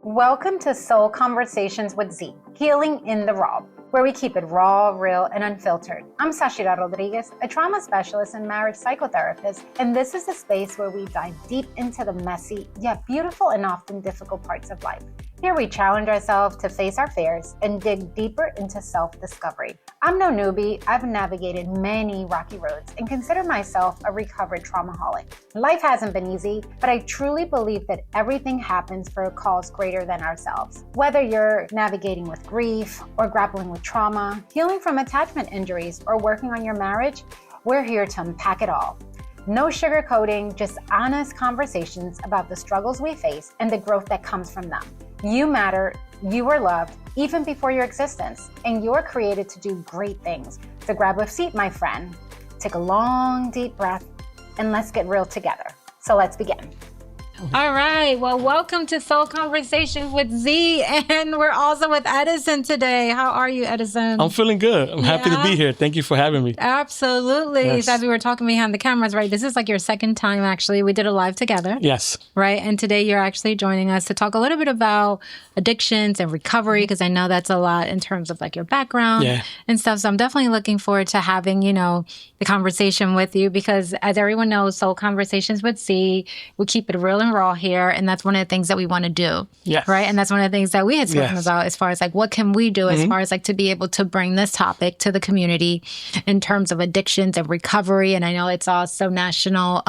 Welcome to Soul Conversations with Z, Healing in the Raw, where we keep it raw, real, and unfiltered. I'm Zachyra Rodriguez, a trauma specialist and marriage psychotherapist, and this is a space where we dive deep into the messy, yet beautiful and often difficult parts of life. Here we challenge ourselves to face our fears and dig deeper into self-discovery. I'm no newbie. I've navigated many rocky roads and consider myself a recovered traumaholic. Life hasn't been easy, but I truly believe that everything happens for a cause greater than ourselves. Whether you're navigating with grief or grappling with trauma, healing from attachment injuries, or working on your marriage, we're here to unpack it all. No sugarcoating, just honest conversations about the struggles we face and the growth that comes from them. You matter, you were loved, even before your existence, and you're created to do great things. So grab a seat, my friend, take a long, deep breath, and let's get real together. So let's begin. All right. Well, welcome to Soul Conversations with Z. And we're also with Edison today. How are you, Edison? I'm feeling good. I'm happy to be here. Thank you for having me. Absolutely. Yes. As we were talking behind the cameras, right? This is like your second time, actually. We did a live together. Yes. Right. And today you're actually joining us to talk a little bit about addictions and recovery, because I know that's a lot in terms of like your background and stuff. So I'm definitely looking forward to having, the conversation with you, because as everyone knows, Soul Conversations with Z, we keep it real and raw here. And that's one of the things that we want to do. Yes. Right. And that's one of the things that we had spoken about as far as like, what can we do as far as like to be able to bring this topic to the community in terms of addictions and recovery. And I know it's also National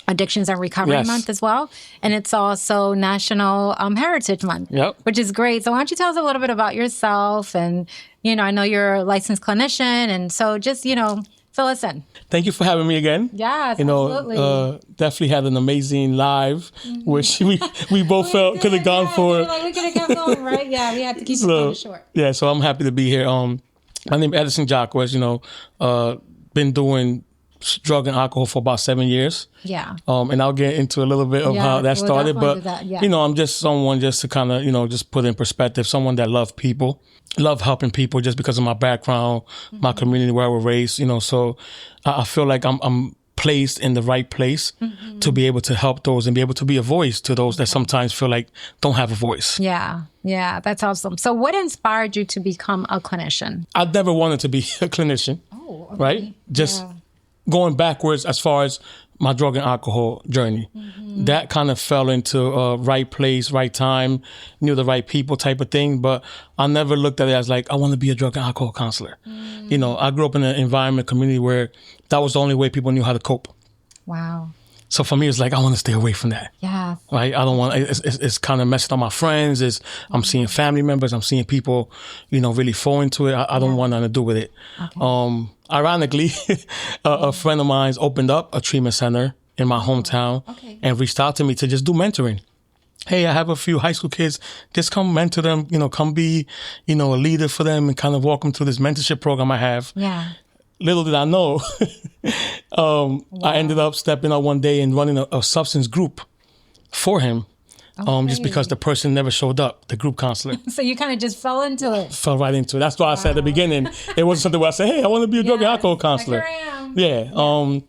Addictions and Recovery Month as well. And it's also National Heritage Month, which is great. So why don't you tell us a little bit about yourself? And, I know you're a licensed clinician. And so just, fill us in. Thank you for having me again. Yes, absolutely. Definitely had an amazing live, which we both felt could have gone for. We could have kept going, right? Yeah, we had to keep it kind of short. Yeah, so I'm happy to be here. My name is Edison Jaquez, been doing drug and alcohol for about 7 years. Yeah. And I'll get into a little bit of how that started. But, I'm just someone just to kind of, just put in perspective, someone that loves people, love helping people just because of my background, my community where I was raised, so I feel like I'm placed in the right place to be able to help those and be able to be a voice to those that sometimes feel like don't have a voice. Yeah. Yeah. That's awesome. So what inspired you to become a clinician? I never wanted to be a clinician. Oh, okay. Right? Just going backwards as far as my drug and alcohol journey. That kind of fell into right place, right time, knew the right people type of thing. But I never looked at it as like, I want to be a drug and alcohol counselor. I grew up in an environment, community where that was the only way people knew how to cope. Wow. So for me, it's like, I want to stay away from that. Yeah. Right? I don't want, it's kind of messing up my friends. I'm seeing family members. I'm seeing people, really fall into it. I don't want nothing to do with it. Okay. Ironically, a friend of mine opened up a treatment center in my hometown and reached out to me to just do mentoring. Hey, I have a few high school kids. Just come mentor them, come be, a leader for them and kind of walk them through this mentorship program I have. Yeah. Little did I know, I ended up stepping up one day and running a substance group for him. Just because the person never showed up, the group counselor. So you kind of just fell into it. Fell right into it. That's why I said at the beginning, it wasn't something where I said, hey, I want to be a drug and alcohol counselor. Here I am. Yeah.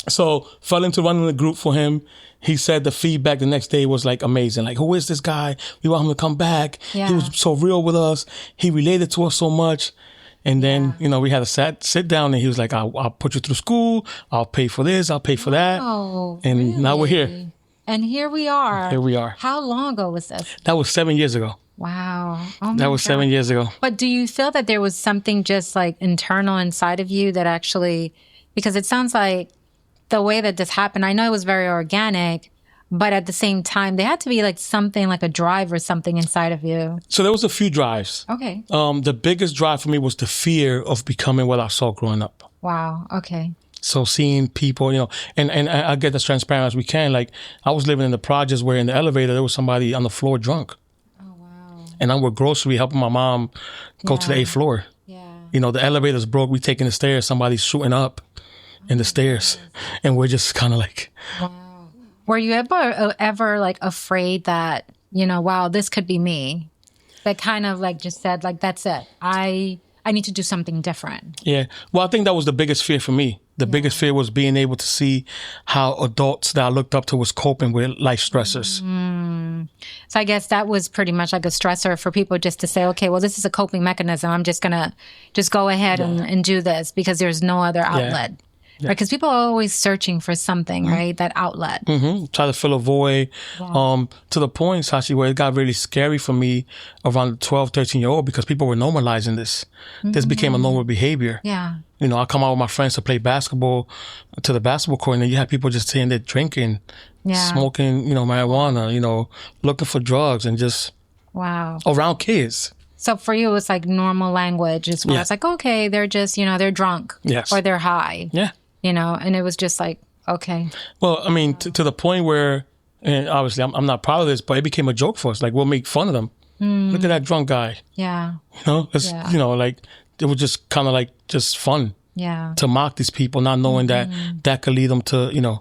So fell into running the group for him. He said the feedback the next day was like amazing. Like, who is this guy? We want him to come back. Yeah. He was so real with us. He related to us so much. And then, we had to sit down and he was like, I'll put you through school. I'll pay for this. I'll pay for that. Oh, and really? Now we're here. And here we are. Here we are. How long ago was this? That was 7 years ago. Wow. Oh that was 7 years ago. But do you feel that there was something just like internal inside of you that actually, because it sounds like the way that this happened, I know it was very organic, but at the same time, there had to be like something like a drive or something inside of you. So there was a few drives. Okay. The biggest drive for me was the fear of becoming what I saw growing up. Wow. Okay. So seeing people, and I get as transparent as we can. Like, I was living in the projects where in the elevator, there was somebody on the floor drunk. Oh, wow. And I'm with grocery helping my mom go to the 8th floor. Yeah. The elevator's broke. We taking the stairs. Somebody's shooting up in the stairs. And we're just kind of like. Wow. Were you ever like afraid that, wow, this could be me? That kind of like just said, like, that's it. I need to do something different. Yeah. Well, I think that was the biggest fear for me. The biggest fear was being able to see how adults that I looked up to was coping with life stressors. So I guess that was pretty much like a stressor for people just to say, okay, well, this is a coping mechanism. I'm just going to just go ahead and do this because there's no other outlet. Yeah. Right? Because people are always searching for something, right? That outlet. Try to fill a void. Yeah. To the point, Sashi, where it got really scary for me around 12, 13-year-old because people were normalizing this. This became a normal behavior. Yeah. I come out with my friends to play basketball, to the basketball court, and then you have people just sitting there drinking, smoking, marijuana, looking for drugs and just around kids. So for you, it's like normal language as well. It's like, okay, they're just, they're drunk or they're high. Yeah. And it was just like, okay. Well, I mean, to the point where, and obviously I'm not proud of this, but it became a joke for us. Like, we'll make fun of them. Look at that drunk guy. Yeah. It's, like, it was just kind of like just fun. Yeah. To mock these people, not knowing that could lead them to,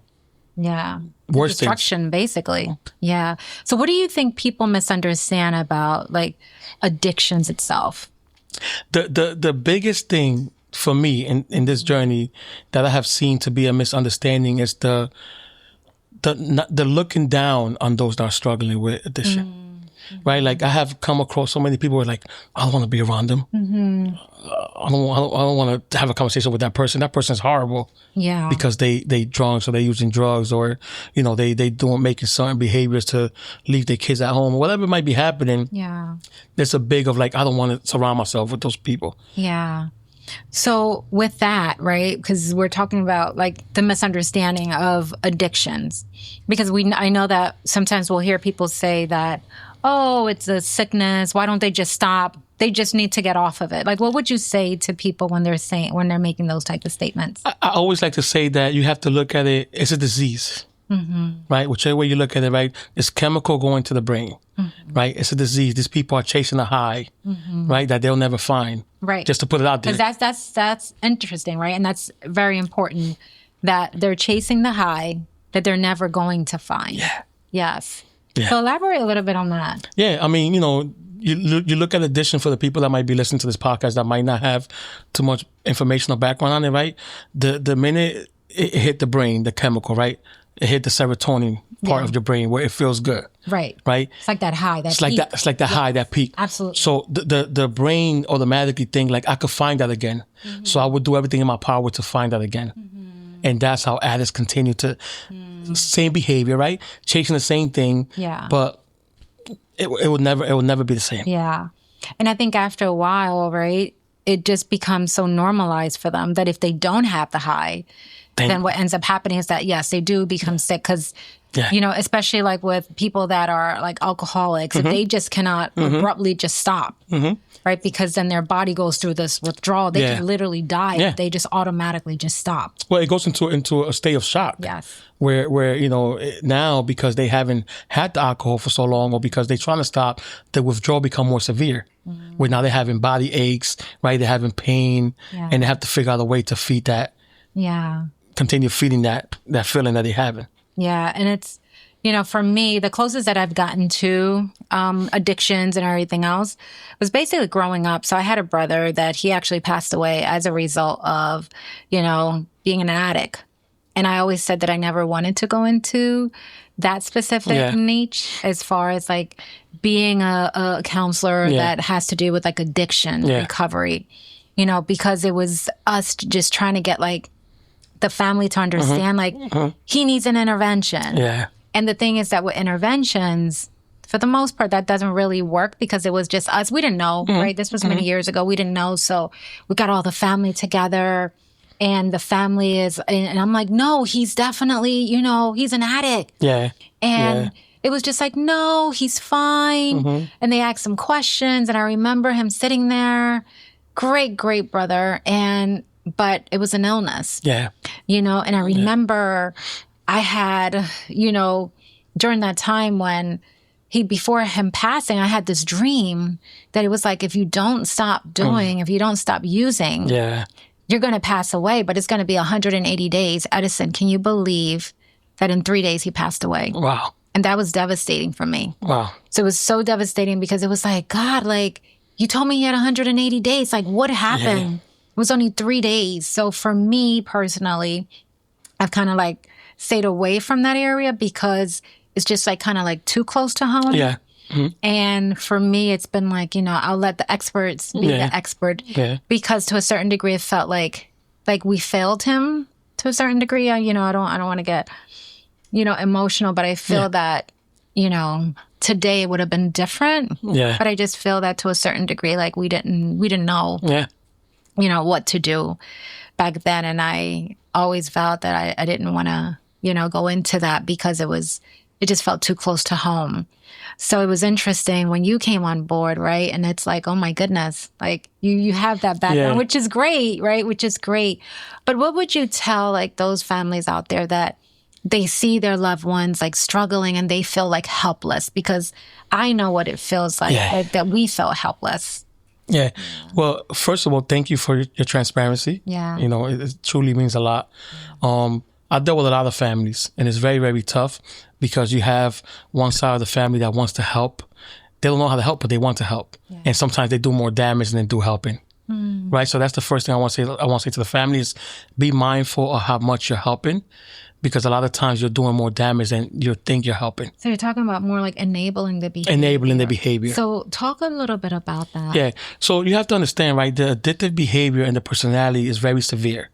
worse destruction, things. Basically. Yeah. So what do you think people misunderstand about like addictions itself? The biggest thing for me in this journey that I have seen to be a misunderstanding is the looking down on those that are struggling with addiction. Right? Like, I have come across so many people who are like, I don't want to be around them. I don't want to have a conversation with that person. That person's horrible. Yeah. Because they drunk, so they're using drugs, or, they making certain behaviors to leave their kids at home, or whatever might be happening. Yeah. There's a big of like, I don't want to surround myself with those people. Yeah. So with that, right, because we're talking about like the misunderstanding of addictions, because I know that sometimes we'll hear people say that, oh, it's a sickness. Why don't they just stop? They just need to get off of it. Like, what would you say to people when they're making those type of statements? I always like to say that you have to look at it as a disease, right? Whichever way you look at it, right? It's chemical going to the brain, right? It's a disease. These people are chasing a high, right? That they'll never find, right? Just to put it out there. Because that's interesting, right? And that's very important that they're chasing the high that they're never going to find. Yeah. Yes. Yeah. So elaborate a little bit on that. Yeah, I mean, you look at addiction for the people that might be listening to this podcast that might not have too much information or background on it, right? The minute it hit the brain, the chemical, right? It hit the serotonin part of your brain where it feels good. Right. Right? It's like that high, that it's peak. It's like that high, that peak. Absolutely. So the brain automatically think like, I could find that again. So I would do everything in my power to find that again. And that's how addicts continue to same behavior, right? Chasing the same thing. Yeah. But it will never be the same. Yeah. And I think after a while, right, it just becomes so normalized for them that if they don't have the high, then what ends up happening is that, yes, they do become sick because, especially like with people that are like alcoholics, if they just cannot abruptly just stop, right? Because then their body goes through this withdrawal. They can literally die if they just automatically just stop. Well, it goes into a state of shock. Yes. Where now, because they haven't had the alcohol for so long, or because they're trying to stop, the withdrawal become more severe. Where now they're having body aches, right? They're having pain, and they have to figure out a way to feed that. Yeah. Continue feeding that feeling that they're having. Yeah, and it's, for me, the closest that I've gotten to addictions and everything else was basically growing up. So I had a brother that he actually passed away as a result of, being an addict. And I always said that I never wanted to go into that specific niche as far as like being a counselor that has to do with like addiction recovery, because it was us just trying to get like the family to understand like he needs an intervention. Yeah. And the thing is that with interventions, for the most part, that doesn't really work because it was just us. We didn't know, right? This was many years ago. We didn't know. So we got all the family together. And the family is, and I'm like, no, he's definitely, he's an addict. Yeah. And it was just like, no, he's fine. And they asked some questions. And I remember him sitting there, great brother. But it was an illness. Yeah. And I remember I had, during that time when before him passing, I had this dream that it was like, if you don't stop doing, if you don't stop using, you're going to pass away, but it's going to be 180 days. Edison, can you believe that in 3 days he passed away? Wow. And that was devastating for me. Wow. So it was so devastating because it was like, God, like, you told me you had 180 days. Like, what happened? Yeah. It was only 3 days. So for me personally, I've kind of like stayed away from that area because it's just like kind of like too close to home. Yeah. And for me, it's been like, I'll let the experts be the expert because to a certain degree, it felt like we failed him to a certain degree. I don't want to get, emotional, but I feel that, today it would have been different. Yeah. But I just feel that to a certain degree, like we didn't know, what to do back then. And I always felt that I didn't want to, go into that because it just felt too close to home. So it was interesting when you came on board, right? And it's like, oh my goodness, like you have that background, which is great, right? Which is great. But what would you tell like those families out there that they see their loved ones like struggling and they feel like helpless? Because I know what it feels like that we felt helpless. Yeah. Well, first of all, thank you for your transparency. Yeah. It truly means a lot. I dealt with a lot of families, and it's very, very tough because you have one side of the family that wants to help. They don't know how to help, but they want to help. Yeah. And sometimes they do more damage than they do helping. Right? So that's the first thing I want to say. I want to say to the families, be mindful of how much you're helping, because a lot of times you're doing more damage than you think you're helping. So you're talking about more like enabling the behavior. Enabling the behavior. So talk a little bit about that. Yeah. So you have to understand, right, the addictive behavior and the personality is very severe.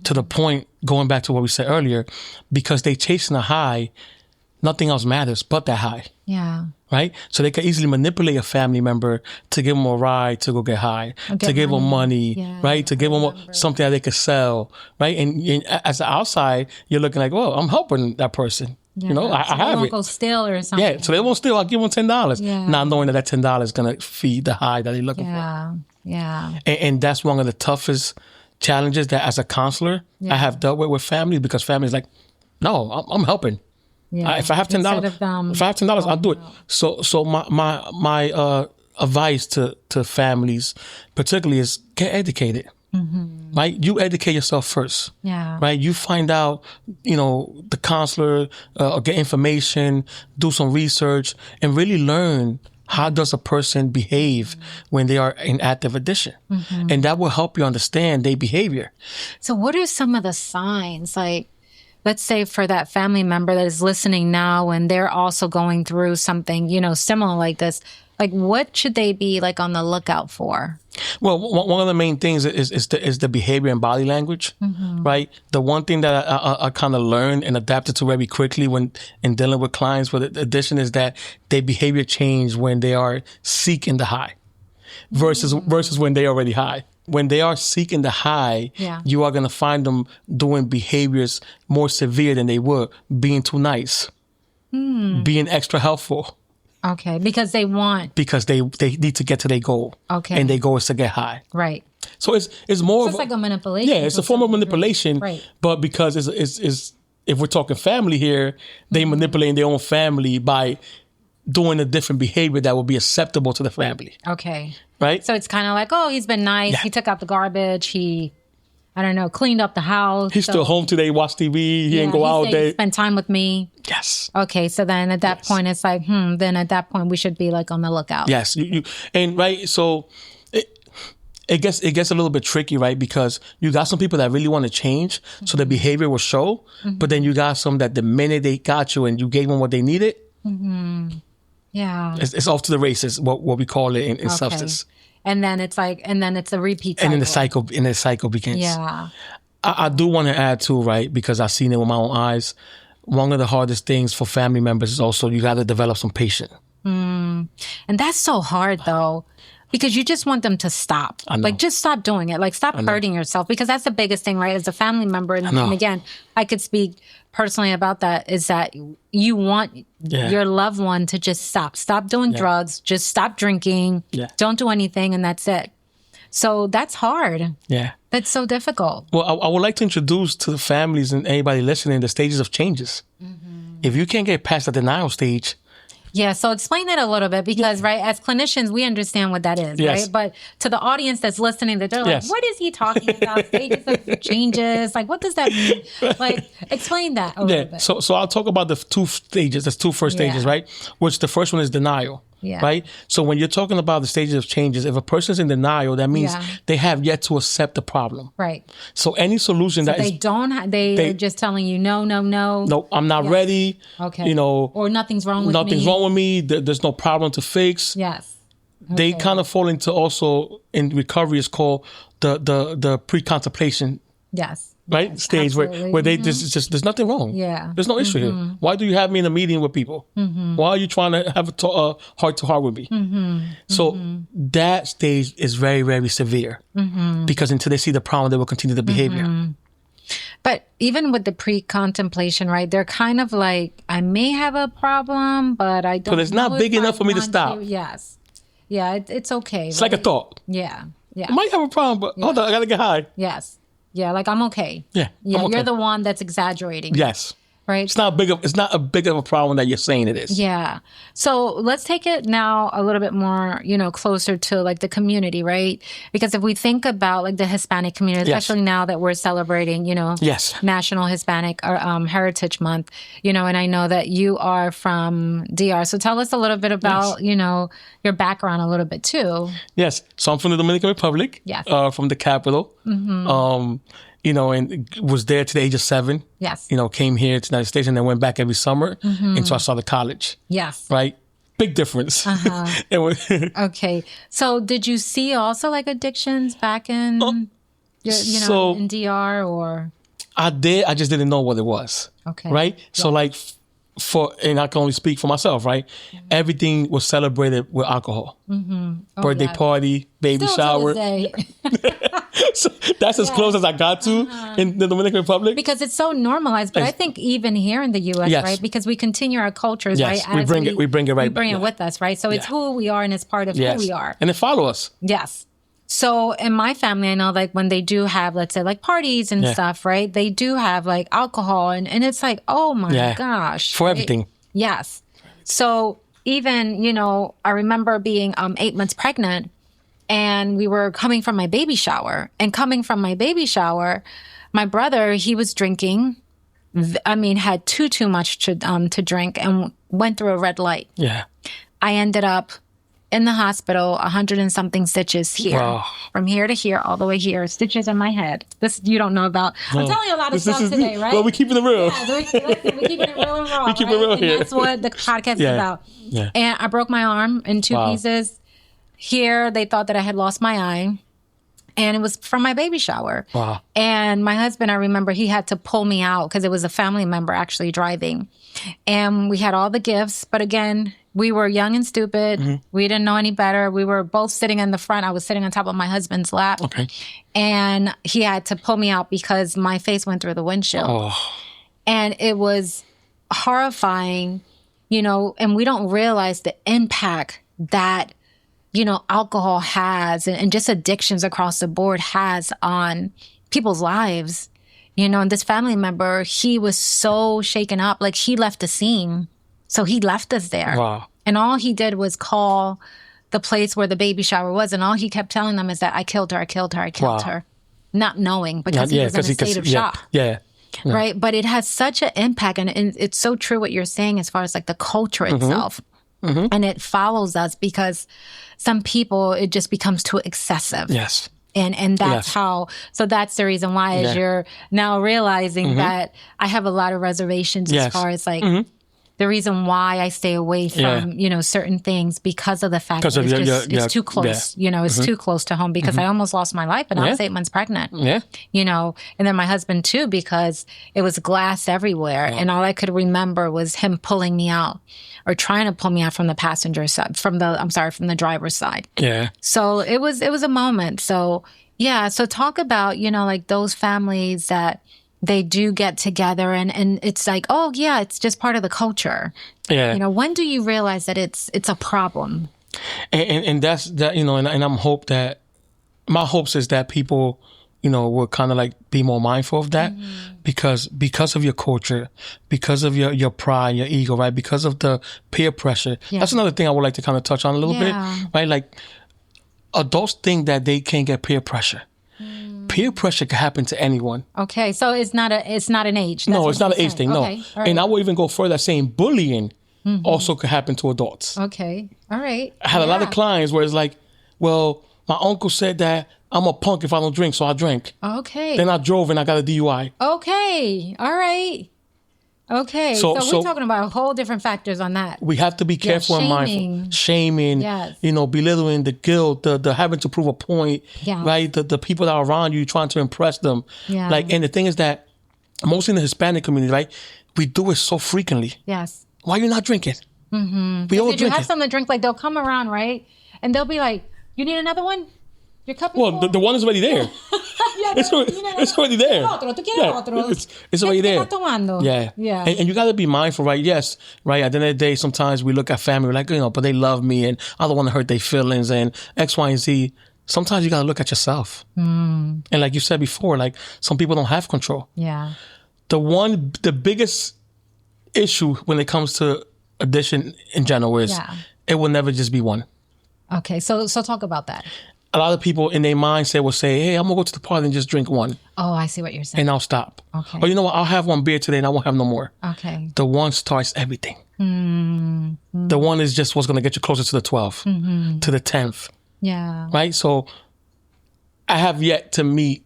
To the point, going back to what we said earlier, because they chasing a high, nothing else matters but that high. Yeah. Right? So they can easily manipulate a family member to give them a ride to go get high, to give them money, right? To give them something that they could sell, right? And as an outside, you're looking like, well, I'm helping that person. Yeah. I have it. They won't go steal or something. Yeah, so they won't steal. I'll give them $10, not knowing that $10 is going to feed the high that they're looking for. Yeah. And that's one of the toughest challenges that as a counselor I have dealt with families, because families like, no, I'm helping. Yeah. If I have $10, I'll do it. So my advice to families, particularly, is get educated. Right? You educate yourself first. Yeah. Right? You find out, the counselor, or get information, do some research, and really learn how does a person behave when they are in active addiction. And that will help you understand their behavior. So what are some of the signs? Like, let's say for that family member that is listening now and they're also going through something, similar like this, like what should they be like on the lookout for? Well, one of the main things is the behavior and body language, right? The one thing that I kind of learned and adapted to very quickly when in dealing with clients with addiction is that their behavior change when they are seeking the high versus when they're already high. When they are seeking the high, you are going to find them doing behaviors more severe than they were, being too nice, being extra helpful. Okay, because they need to get to their goal. Okay. And their goal is to get high. Right. So it's more it's like a manipulation. Yeah, it's a form of manipulation. Right. But because it's if we're talking family here, they manipulating their own family by doing a different behavior that will be acceptable to the family. Okay. Right? So it's kind of like, oh, he's been nice. Yeah. He took out the garbage. He, I don't know, cleaned up the house. He's still home today, watch TV. He didn't go out there. Spend time with me. Yes. Okay. So then at that point, it's like, then at that point, we should be like on the lookout. Yes. And right. So it gets a little bit tricky, right? Because you got some people that really want to change. So the behavior will show. But then you got some that the minute they got you and you gave them what they needed, yeah, it's off to the races, what we call it in substance. And then it's like, and then it's a repeat cycle. And the cycle begins. Yeah. I do want to add too, right? Because I've seen it with my own eyes. One of the hardest things for family members is also you got to develop some patience. And that's so hard though, because you just want them to stop. Like, just stop doing it. Like, stop hurting yourself, because that's the biggest thing, right? As a family member, and again, I could speak personally about that, is that you want your loved one to just stop. Stop doing drugs. Just stop drinking. Don't do anything, and that's it. So that's hard. Yeah. That's so difficult. Well, I would like to introduce to the families and anybody listening the stages of changes. If you can't get past the denial stage. Yeah, so explain that a little bit, because, right, as clinicians, we understand what that is, right? But to the audience that's listening, they're like, what is he talking about? Stages of changes? Like, what does that mean? Like, explain that a little bit. So I'll talk about the two stages. There's two first stages, right? Which the first one is denial. Yeah. Right? So when you're talking about the stages of changes, if a person's in denial, that means they have yet to accept the problem. Right. So any solution So they they're just telling you, no. No, I'm not ready. Okay. You know. Or nothing's wrong with me. Nothing's wrong with me. There's no problem to fix. Yes. Okay. They kind of fall into also, in recovery, is called the pre-contemplation. Yes. Right? Yes, stage absolutely. where they there's nothing wrong. Yeah. There's no issue here. Why do you have me in a meeting with people? Why are you trying to have a heart-to-heart with me? So that stage is very, very severe because until they see the problem, they will continue the behavior. But even with the pre-contemplation, right, they're kind of like, I may have a problem, but I don't know. But it's not big enough for me to stop. Yes. Yeah, it's okay. It's like a thought. Yeah. Yeah. I might have a problem, but hold on, I got to get high. Yes. Yeah, like I'm okay. Yeah. Yeah, I'm okay. you're the one that's exaggerating. Yes. Right? It's not a big of a problem that you're saying it is. Yeah. So let's take it now a little bit more, closer to like the community, right? Because if we think about like the Hispanic community, especially now that we're celebrating, National Hispanic Heritage Month, and I know that you are from DR. So tell us a little bit about, your background a little bit too. Yes. So I'm from the Dominican Republic. Yes. From the capital. And was there to the age of 7. Yes. Came here to the United States and then went back every summer until I started college. Yes. Right? Big difference. Okay. So did you see also like addictions back in, in DR or? I did. I just didn't know what it was. Okay. Right? Yeah. So like and I can only speak for myself, right? Everything was celebrated with alcohol. Birthday party, baby shower. So that's as close as I got to in the Dominican Republic. Because it's so normalized. But I think even here in the U.S., right? Because we continue our cultures, right? We bring it right back. We bring it with us, right? So it's who we are and it's part of who we are. And it follow us. Yes. So in my family, I know like when they do have, let's say like parties and stuff, right? They do have like alcohol and it's like, oh my gosh. For everything. Yes. So even, I remember being 8 months pregnant and we were coming from my baby shower. And coming from my baby shower, my brother, he was drinking. Had too much to drink and went through a red light. Yeah. I ended up in the hospital, 100 and something stitches here. Wow. From here to here, all the way here, stitches in my head. This you don't know about. I'm telling you a lot of stuff today, right? Well, we're keeping it real. Yeah, we're keeping it real and raw. We keep it real here. And that's what the podcast is about. Yeah. And I broke my arm in 2 pieces. Here, they thought that I had lost my eye. And it was from my baby shower. Wow. And my husband, I remember he had to pull me out because it was a family member actually driving. And we had all the gifts. But again, we were young and stupid. We didn't know any better. We were both sitting in the front. I was sitting on top of my husband's lap. Okay. And he had to pull me out because my face went through the windshield. Oh. And it was horrifying, and we don't realize the impact that alcohol has and just addictions across the board has on people's lives. And this family member, he was so shaken up. Like he left the scene. So he left us there. Wow. And all he did was call the place where the baby shower was. And all he kept telling them is that I killed her. Not knowing because he was in a state of shock. Yeah. Right. But it has such an impact. And it's so true what you're saying as far as like the culture itself. And it follows us because some people, it just becomes too excessive. Yes. And that's how, so that's the reason why as you're now realizing that I have a lot of reservations as far as like the reason why I stay away from, certain things because of the fact that it's too close, it's too close to home because I almost lost my life and I was 8 months pregnant, and then my husband too, because it was glass everywhere. And all I could remember was him pulling me out or trying to pull me out from the passenger side, from the driver's side. Yeah. So it was a moment. So so talk about, like those families that they do get together and it's like, oh yeah, it's just part of the culture. Yeah. When do you realize that it's a problem? And that's that, and I'm my hopes is that people, will kind of like be more mindful of that because of your culture, because of your pride, your ego, right? Because of the peer pressure. Yeah. That's another thing I would like to kind of touch on a little bit, right? Like adults think that they can't get peer pressure. Peer pressure can happen to anyone. Okay, so it's not an age. No, it's not an age thing. Okay. No, right. And I will even go further saying bullying also could happen to adults. Okay. All right. I had a lot of clients where it's like, well, my uncle said that I'm a punk if I don't drink, so I drank. Okay. Then I drove and I got a DUI. Okay. All right. Okay. So we're talking about whole different factors on that. We have to be careful and mindful. Shaming, belittling, the guilt, the having to prove a point, right? The people that are around you trying to impress them. Yeah. Like, and the thing is that mostly in the Hispanic community, right? We do it so frequently. Yes. Why are you not drinking? Mm-hmm. We all drink. Did you have something to drink? Like they'll come around, right? And they'll be like, "You need another one? Your cup is full?" The one is already there. It's already there. It's already there. Yeah. And you got to be mindful, right? Yes, right. At the end of the day, sometimes we look at family, we're like, but they love me and I don't want to hurt their feelings and X, Y, and Z. Sometimes you got to look at yourself. And like you said before, like some people don't have control. Yeah. The biggest issue when it comes to addiction in general is it will never just be one. Okay. So talk about that. A lot of people in their mindset will say, hey, I'm going to go to the party and just drink one. Oh, I see what you're saying. And I'll stop. Okay. Or you know what? I'll have one beer today and I won't have no more. Okay. The one starts everything. Mm-hmm. The one is just what's going to get you closer to the 12th, to the 10th. Yeah. Right? So I have yet to meet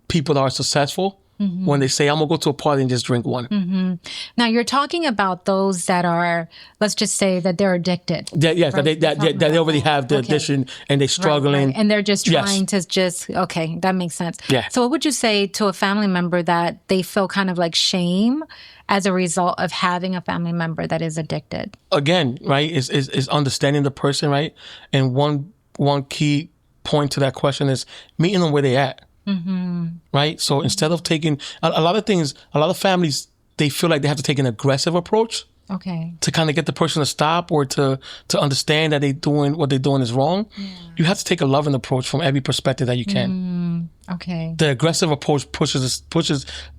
people that are successful when they say, I'm going to go to a party and just drink one. Now, you're talking about those that are, let's just say that they're addicted. Yes, right? that they already have the addiction and they're struggling. Right. And they're just trying to okay, that makes sense. Yeah. So what would you say to a family member that they feel kind of like shame as a result of having a family member that is addicted? Again, right, is understanding the person, right? And one key point to that question is meeting them where they at. Right? So instead of taking a lot of families, they feel like they have to take an aggressive approach. Okay. To kind of get the person to stop or to understand that what they're doing is wrong. Yeah. You have to take a loving approach from every perspective that you can. Okay. The aggressive approach pushes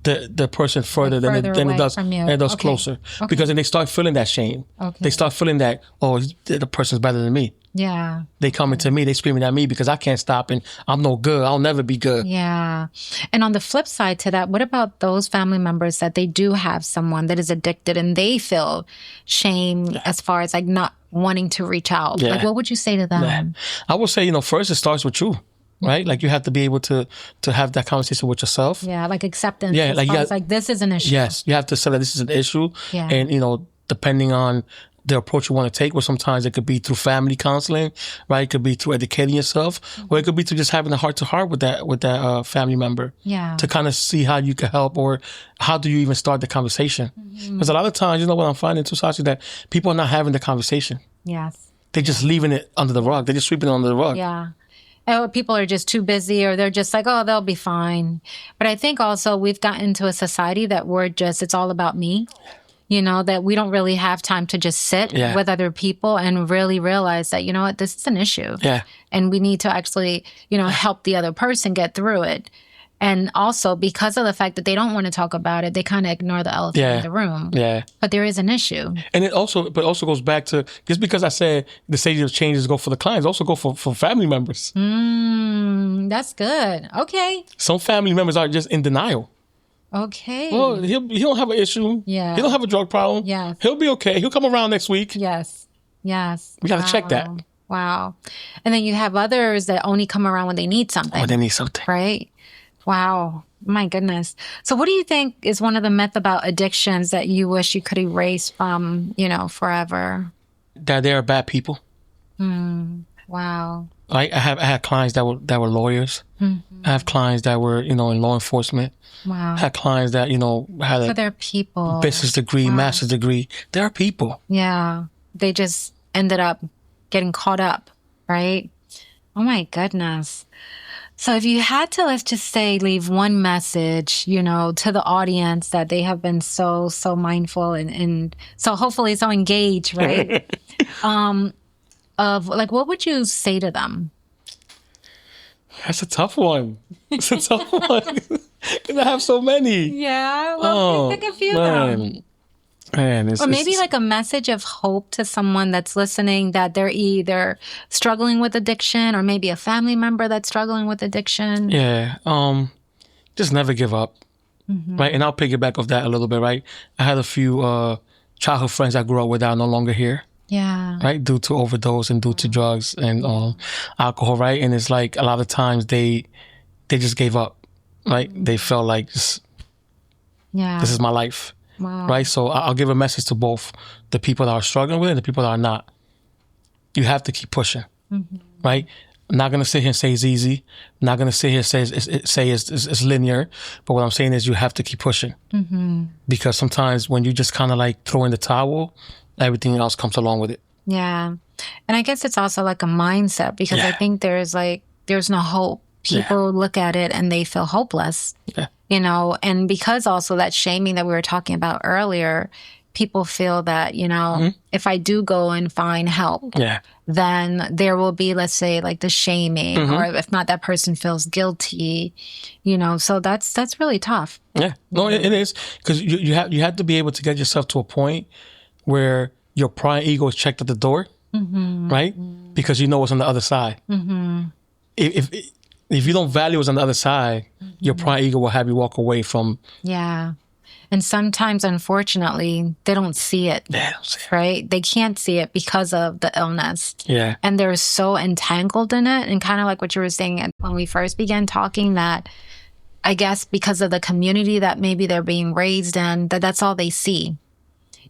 the person further than it does closer. Okay. Because then they start feeling that shame. Okay. They start feeling that, the person's better than me. Yeah. They coming to me, they screaming at me because I can't stop and I'm no good. I'll never be good. Yeah. And on the flip side to that, what about those family members that they do have someone that is addicted and they feel shame as far as like not wanting to reach out? Yeah. Like what would you say to them? Yeah. I would say, first it starts with you. Right? Like you have to be able to have that conversation with yourself. Yeah, like acceptance. Yeah, like this is an issue. Yes, you have to say that this is an issue. Yeah. And, depending on the approach you want to take, where sometimes it could be through family counseling, right? It could be through educating yourself, or it could be through just having a heart-to-heart with that family member. Yeah. To kind of see how you can help, or how do you even start the conversation? Because a lot of times, what I'm finding too, Sashi, that people are not having the conversation. Yes. They're just leaving it under the rug. They're just sweeping it under the rug. Yeah. Or people are just too busy, or they're just like, they'll be fine. But I think also we've gotten into a society that it's all about me. That we don't really have time to just sit with other people and really realize that, this is an issue. Yeah. And we need to actually, help the other person get through it. And also because of the fact that they don't want to talk about it, they kind of ignore the elephant in the room. Yeah. But there is an issue. And it also goes back to, just because I said the stage of changes go for the clients, also go for family members. That's good. Okay. Some family members are just in denial. Okay. Well, he don't have an issue. Yeah. He don't have a drug problem. Yes. He'll be okay. He'll come around next week. Yes. Yes. We got to check that. Wow. And then you have others that only come around when they need something. Oh, they need something. Right? Wow. My goodness. So what do you think is one of the myths about addictions that you wish you could erase from, forever? That they are bad people. Wow. I had clients that were lawyers. I have clients that were, in law enforcement. Wow. I had clients that, had a they're people. business degree, master's degree. They're people. Yeah. They just ended up getting caught up, right? Oh my goodness. So if you had to, let's just say, leave one message, to the audience that they have been so mindful and so hopefully so engaged, right? Of like, what would you say to them? That's a tough one. It's a tough one. Because I have so many. Yeah. Well, pick a few of them. Or maybe like a message of hope to someone that's listening, that they're either struggling with addiction or maybe a family member that's struggling with addiction. Yeah. Just never give up. Right. And I'll piggyback off that a little bit. Right. I had a few childhood friends I grew up with that are no longer here. Yeah. Right, due to overdose and due to drugs and alcohol, right? And it's like a lot of times they just gave up, right? They felt like this is my life, right? So I'll give a message to both the people that are struggling with it and the people that are not. You have to keep pushing, right? I'm not gonna sit here and say it's easy. I'm not gonna sit here and say it's linear. But what I'm saying is you have to keep pushing, because sometimes when you just kind of like throw in the towel, everything else comes along with it. Yeah. And I guess it's also like a mindset, because I think there's no hope. People look at it and they feel hopeless, you know, and because also that shaming that we were talking about earlier, people feel that, you know, if I do go and find help, then there will be, let's say, like the shaming, or if not, that person feels guilty, you know, so that's really tough. Yeah, no, it is, because you have to be able to get yourself to a point where your pride ego is checked at the door, right? Because you know what's on the other side. If you don't value what's on the other side, your pride ego will have you walk away from. Yeah. And sometimes, unfortunately, they don't see it. They don't see it. Right? They can't see it because of the illness. Yeah. And they're so entangled in it. And kind of like what you were saying when we first began talking, that I guess because of the community that maybe they're being raised in, that's all they see.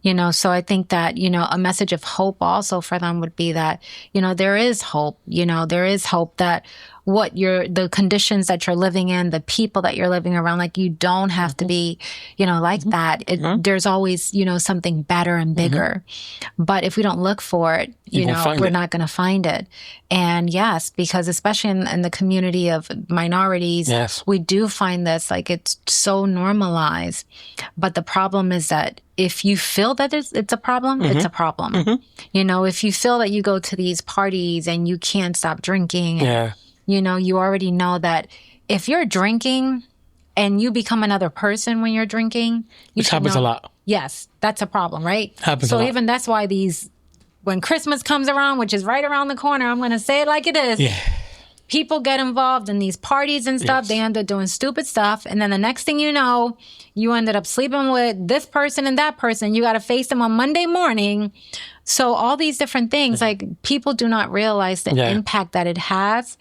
You know, so I think that, you know, a message of hope also for them would be that, you know, there is hope. You know, there is hope that the conditions that you're living in, the people that you're living around, like, you don't have to be, you know, like that. There's always, you know, something better and bigger. But if we don't look for it, you know, we're not going to find it. And yes, because especially in the community of minorities, we do find this, like, it's so normalized. But the problem is that if you feel that it's a problem, it's a problem. You know, if you feel that you go to these parties and you can't stop drinking, you know, you already know that if you're drinking and you become another person when you're drinking, which happens a lot. Yes, that's a problem, right? Happens a lot. So even that's why when Christmas comes around, which is right around the corner, I'm going to say it like it is. Yeah. People get involved in these parties and stuff. They end up doing stupid stuff. And then the next thing you know, you ended up sleeping with this person and that person. You got to face them on Monday morning. So all these different things, like, people do not realize the impact that it has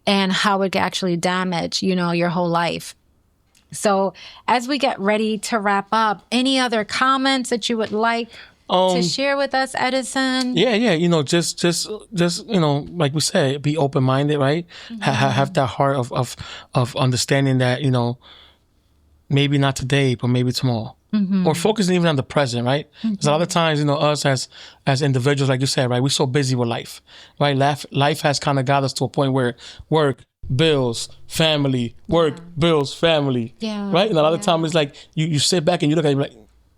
and how it can actually damage, you know, your whole life. So as we get ready to wrap up, any other comments that you would like to share with us, Edison? Yeah. You know, just you know, like we said, be open-minded, right? Have that heart of understanding that, you know, maybe not today, but maybe tomorrow. Or focusing even on the present, right? Because a lot of times, you know, us as individuals, like you said, right, we're so busy with life, right? Life has kind of got us to a point where work, bills, family, bills, family, right? And a lot of times it's like you sit back and you look at it like,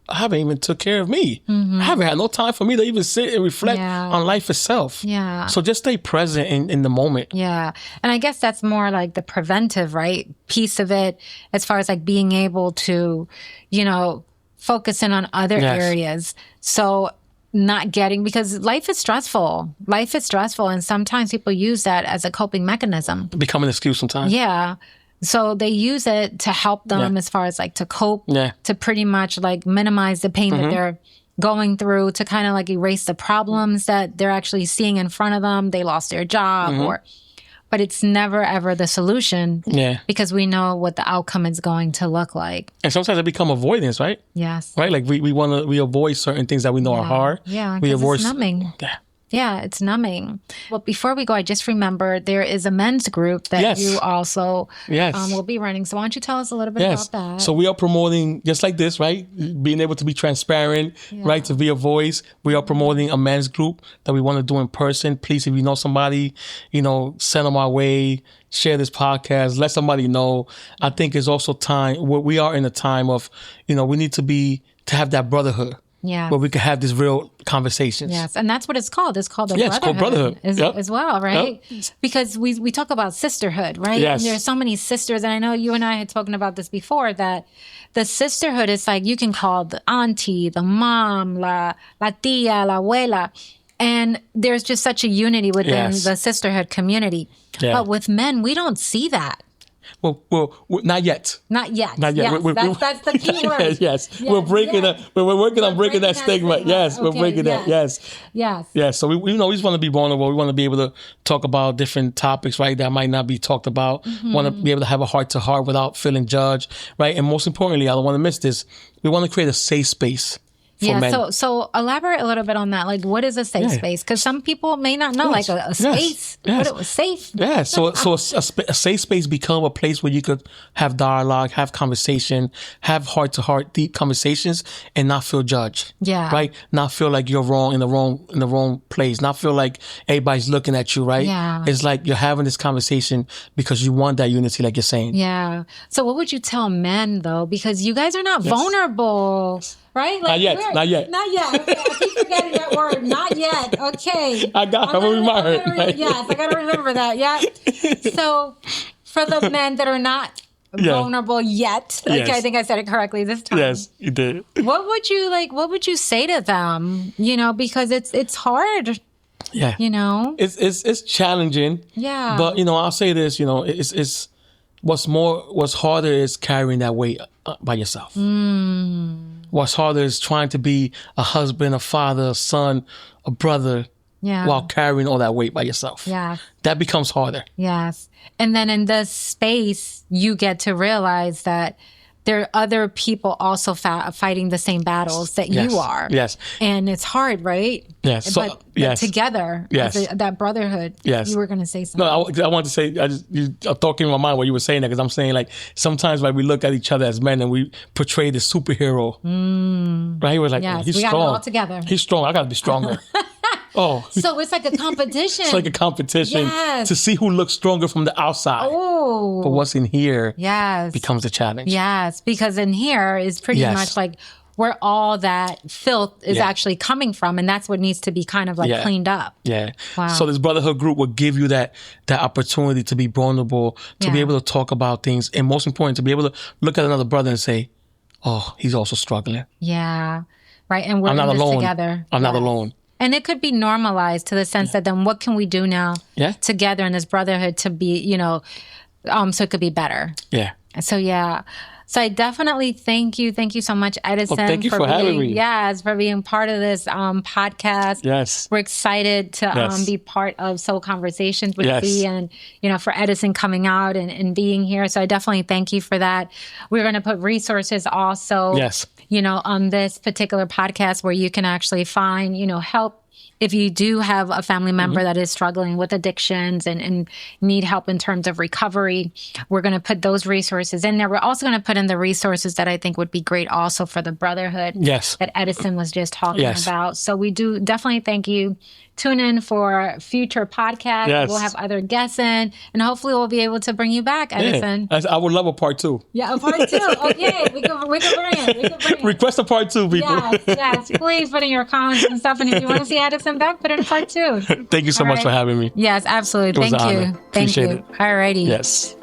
I haven't even took care of me. I haven't had no time for me to even sit and reflect on life itself. Yeah. So just stay present in the moment. Yeah. And I guess that's more like the preventive, right, piece of it, as far as like being able to, you know, focus in on other areas. So not getting, because life is stressful. And sometimes people use that as a coping mechanism. Become an excuse sometimes. Yeah. So they use it to help them as far as like to cope, to pretty much like minimize the pain that they're going through, to kind of like erase the problems that they're actually seeing in front of them. They lost their job but it's never ever the solution, because we know what the outcome is going to look like. And sometimes it become avoidance, right? Yes. Right? Like we avoid certain things that we know are hard. Yeah, we avoid it's numbing. Yeah, it's numbing. Well, before we go, I just remembered there is a men's group that you also will be running. So why don't you tell us a little bit about that? So we are promoting, just like this, right? Being able to be transparent, right? To be a voice. We are promoting a men's group that we want to do in person. Please, if you know somebody, you know, send them our way. Share this podcast. Let somebody know. I think it's also time. We are in a time of, you know, we need to have that brotherhood. Yeah. Where we can have these real conversations. Yes. And that's what it's called. It's called it's called brotherhood. As well, right? Because we talk about sisterhood, right? Yes. And there's so many sisters. And I know you and I had spoken about this before, that the sisterhood is like, you can call the auntie, the mom, la tia, la abuela. And there's just such a unity within the sisterhood community. Yeah. But with men, we don't see that. Well, not yet. Not yet. Not yet. Yes, that's the key word. Yes. We're breaking we're working on breaking that stigma. Yes, we're breaking that. Yes. Yes. So we just want to be vulnerable. We want to be able to talk about different topics, right, that might not be talked about. Want to be able to have a heart to heart without feeling judged, right? And most importantly, I don't want to miss this. We want to create a safe space. So elaborate a little bit on that. Like, what is a safe space? Because some people may not know, like a space, but it was safe. Yeah. So a safe space become a place where you could have dialogue, have conversation, have heart-to-heart, deep conversations, and not feel judged. Yeah. Right. Not feel like you're wrong in the wrong place. Not feel like everybody's looking at you. Right. Yeah. It's like you're having this conversation because you want that unity, like you're saying. Yeah. So what would you tell men though? Because you guys are not vulnerable. Right? Like, not yet. Okay, I keep forgetting that word. Not yet. Okay. I'm gonna remind her. Yes, I gotta remember that. Yeah. So for the men that are not vulnerable yet, okay, I think I said it correctly this time. Yes, you did. What would you say to them? Because it's hard. Yeah. It's challenging. Yeah. But I'll say this, it's what's harder is carrying that weight by yourself. What's harder is trying to be a husband, a father, a son, a brother, while carrying all that weight by yourself. Yeah. That becomes harder. Yes. And then in this space, you get to realize that there are other people also fighting the same battles that you are. Yes. And it's hard, right? Yes. But together, that brotherhood. Yes. You were going to say something. No, I want to say, I'm talking in my mind while you were saying that, because I'm saying, like, sometimes we look at each other as men and we portray the superhero. Right? He was like, he's strong. We got it all together. He's strong. I got to be stronger. So it's like a competition. It's like a competition to see who looks stronger from the outside. Oh. But what's in here Yes. becomes a challenge. Yes, because in here is pretty much like where all that filth is actually coming from. And that's what needs to be kind of like cleaned up. Yeah. Wow. So this brotherhood group will give you that opportunity to be vulnerable, to be able to talk about things. And most important, to be able to look at another brother and say, oh, he's also struggling. Yeah. Right. And we're I'm not in this alone. together. I'm not alone. And it could be normalized to the sense that then what can we do now together in this brotherhood to be, so it could be better. Yeah. So I definitely thank you. Thank you so much, Edison. Thank you for having me. Yes, for being part of this podcast. Yes. We're excited to be part of Soul Conversations with thee and, for Edison coming out and being here. So I definitely thank you for that. We're going to put resources also, on this particular podcast where you can actually find, help. If you do have a family member that is struggling with addictions and need help in terms of recovery, we're going to put those resources in there. We're also going to put in the resources that I think would be great also for the brotherhood that Edison was just talking about. So we do definitely thank you. Tune in for future podcasts. Yes. We'll have other guests in, and hopefully we'll be able to bring you back, Edison. Yeah. I would love a part 2. Yeah, a part 2. Okay, we can bring it. Request a part 2, people. Yes. Please put in your comments and stuff. And if you want to see Edison back, put in part 2. Thank you so much for having me. Yes, absolutely. Thank you. Appreciate it. All righty. Yes.